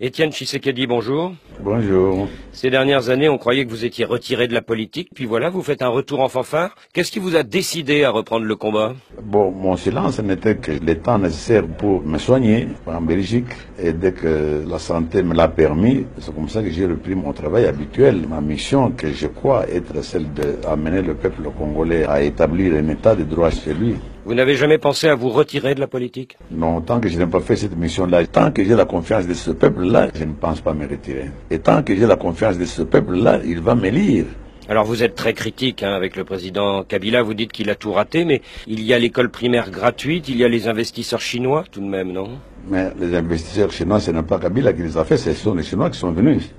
Étienne Tshisekedi, bonjour. Bonjour. Ces dernières années, on croyait que vous étiez retiré de la politique, puis voilà, vous faites un retour en fanfare. Qu'est-ce qui vous a décidé à reprendre le combat? Bon, mon silence n'était que le temps nécessaire pour me soigner en Belgique. Et dès que la santé me l'a permis, c'est comme ça que j'ai repris mon travail habituel, ma mission que je crois être celle d'amener le peuple congolais à établir un état de droit chez lui. Vous n'avez jamais pensé à vous retirer de la politique? Non, tant que je n'ai pas fait cette mission-là, tant que j'ai la confiance de ce peuple-là, je ne pense pas me retirer. Et tant que j'ai la confiance de ce peuple-là, il va m'élire. Alors vous êtes très critique avec le président Kabila, vous dites qu'il a tout raté, mais il y a l'école primaire gratuite, il y a les investisseurs chinois tout de même, non? Mais les investisseurs chinois, ce n'est pas Kabila qui les a fait, ce sont les Chinois qui sont venus.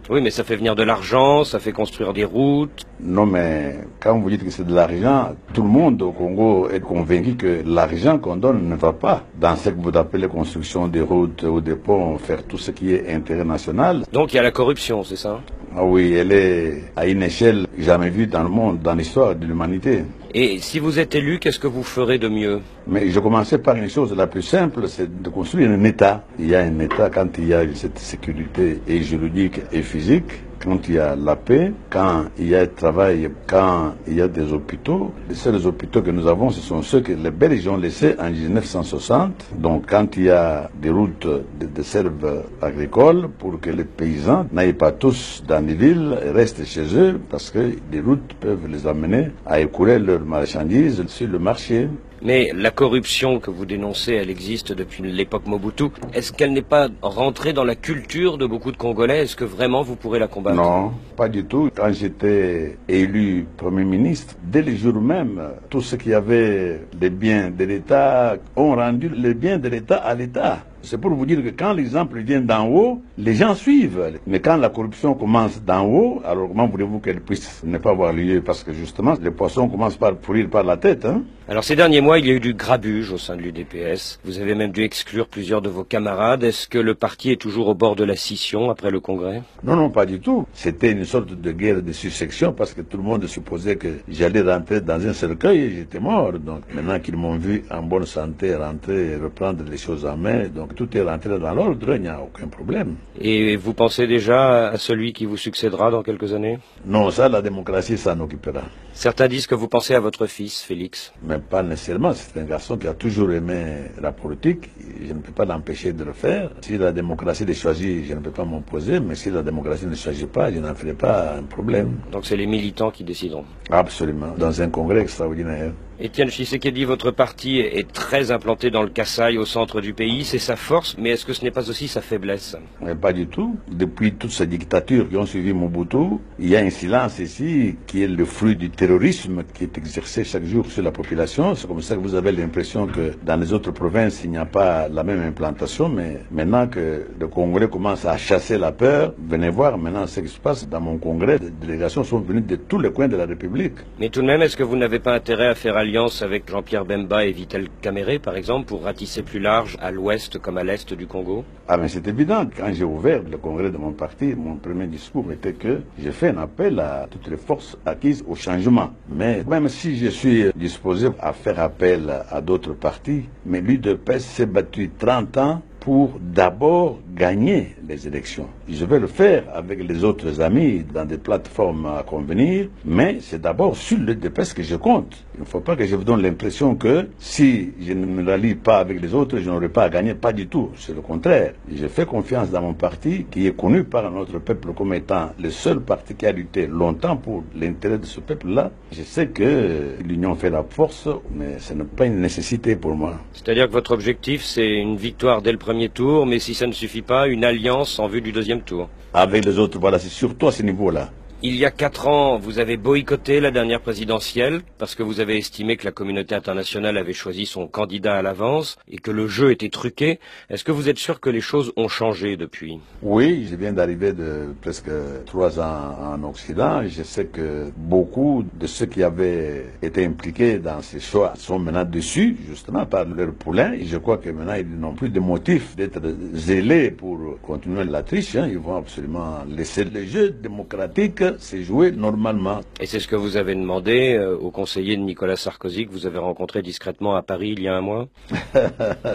Oui, mais ça fait venir de l'argent, ça fait construire des routes. Non, mais quand vous dites que c'est de l'argent, tout le monde au Congo est convaincu que l'argent qu'on donne ne va pas dans ce que vous appelez construction des routes ou des ponts, faire tout ce qui est intérêt national. Donc il y a la corruption, c'est ça? Ah oui, elle est à une échelle jamais vue dans le monde, dans l'histoire de l'humanité. Et si vous êtes élu, qu'est-ce que vous ferez de mieux? Mais je commençais par une chose la plus simple, c'est de construire un État. Il y a un État quand il y a cette sécurité et juridique et physique, quand il y a la paix, quand il y a le travail, quand il y a des hôpitaux. Les seuls hôpitaux que nous avons, ce sont ceux que les Belges ont laissés en 1960. Donc quand il y a des routes de serve agricoles pour que les paysans n'aillent pas tous dans les villes et restent chez eux, parce que les routes peuvent les amener à écouler leurs marchandises sur le marché. Mais la corruption que vous dénoncez, elle existe depuis l'époque Mobutu. Est-ce qu'elle n'est pas rentrée dans la culture de beaucoup de Congolais? Est-ce que vraiment vous pourrez la combattre? Non, pas du tout. Quand j'étais élu Premier ministre, dès le jour même, tous ceux qui avaient les biens de l'État ont rendu les biens de l'État à l'État. C'est pour vous dire que quand l'exemple vient d'en haut, les gens suivent. Mais quand la corruption commence d'en haut, alors comment voulez-vous qu'elle puisse ne pas avoir lieu? Parce que justement, les poissons commencent par pourrir par la tête. Alors ces derniers mois, il y a eu du grabuge au sein de l'UDPS. Vous avez même dû exclure plusieurs de vos camarades. Est-ce que le parti est toujours au bord de la scission après le Congrès? Non, non, pas du tout. C'était une sorte de guerre de succession parce que tout le monde supposait que j'allais rentrer dans un cercueil et j'étais mort. Donc maintenant qu'ils m'ont vu en bonne santé rentrer et reprendre les choses en main, donc tout est rentré dans l'ordre, il n'y a aucun problème. Et vous pensez déjà à celui qui vous succédera dans quelques années? Non, ça, la démocratie s'en occupera. Certains disent que vous pensez à votre fils, Félix. Mais pas nécessairement. C'est un garçon qui a toujours aimé la politique. Je ne peux pas l'empêcher de le faire. Si la démocratie le choisit, je ne peux pas m'opposer. Mais si la démocratie ne choisit pas, je n'en ferai pas un problème. Donc c'est les militants qui décideront? Absolument. Dans un congrès extraordinaire. Étienne Tshisekedi, votre parti est très implanté dans le Kasaï, au centre du pays. C'est sa force, mais est-ce que ce n'est pas aussi sa faiblesse? Mais pas du tout. Depuis toutes ces dictatures qui ont suivi Mobutu, il y a un silence ici qui est le fruit du terrorisme qui est exercé chaque jour sur la population. C'est comme ça que vous avez l'impression que dans les autres provinces, il n'y a pas la même implantation. Mais maintenant que le Congolais commence à chasser la peur, venez voir maintenant ce qui se passe dans mon congrès. Les délégations sont venues de tous les coins de la République. Mais tout de même, est-ce que vous n'avez pas intérêt à faire alliance avec Jean-Pierre Bemba et Vital Kamerhe, par exemple, pour ratisser plus large à l'ouest comme à l'est du Congo? Ah mais c'est évident, quand j'ai ouvert le congrès de mon parti, mon premier discours était que j'ai fait un appel à toutes les forces acquises au changement. Mais même si je suis disposé à faire appel à d'autres partis, mais l'UDPS s'est battu 30 ans pour d'abord gagner les élections. Je vais le faire avec les autres amis dans des plateformes à convenir, mais c'est d'abord sur l'UDPS que je compte. Il ne faut pas que je vous donne l'impression que si je ne me rallie pas avec les autres, je n'aurai pas à gagner. Pas du tout, c'est le contraire. Je fais confiance dans mon parti qui est connu par notre peuple comme étant le seul parti qui a lutté longtemps pour l'intérêt de ce peuple-là. Je sais que l'union fait la force, mais ce n'est pas une nécessité pour moi. C'est-à-dire que votre objectif, c'est une victoire dès le premier tour, mais si ça ne suffit pas, une alliance en vue du deuxième tour. Avec les autres, voilà, c'est surtout à ce niveau-là. Il y a 4 ans, vous avez boycotté la dernière présidentielle parce que vous avez estimé que la communauté internationale avait choisi son candidat à l'avance et que le jeu était truqué. Est-ce que vous êtes sûr que les choses ont changé depuis? Oui, je viens d'arriver de presque 3 ans en Occident. Je sais que beaucoup de ceux qui avaient été impliqués dans ces choix sont maintenant déçus, justement, par leur poulain. Et je crois que maintenant, ils n'ont plus de motif d'être zélés pour continuer la triche. Ils vont absolument laisser le jeu démocratique c'est joué normalement. Et c'est ce que vous avez demandé au conseiller de Nicolas Sarkozy que vous avez rencontré discrètement à Paris il y a un mois?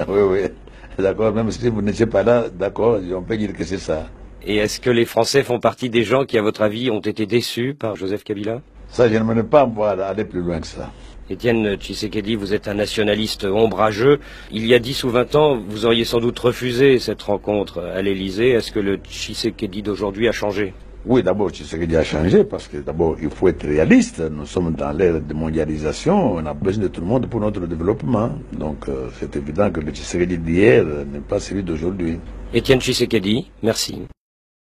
Oui, oui. D'accord, même si vous n'étiez pas là, d'accord, on peut dire que c'est ça. Et est-ce que les Français font partie des gens qui, à votre avis, ont été déçus par Joseph Kabila? Ça, je ne me pas voir aller plus loin que ça. Étienne Tshisekedi, vous êtes un nationaliste ombrageux. Il y a 10 ou 20 ans, vous auriez sans doute refusé cette rencontre à l'Élysée. Est-ce que le Tshisekedi d'aujourd'hui a changé? Oui, d'abord, Tshisekedi a changé parce que d'abord, il faut être réaliste. Nous sommes dans l'ère de mondialisation. On a besoin de tout le monde pour notre développement. Donc, c'est évident que le Tshisekedi d'hier n'est pas celui d'aujourd'hui. Étienne Tshisekedi, merci.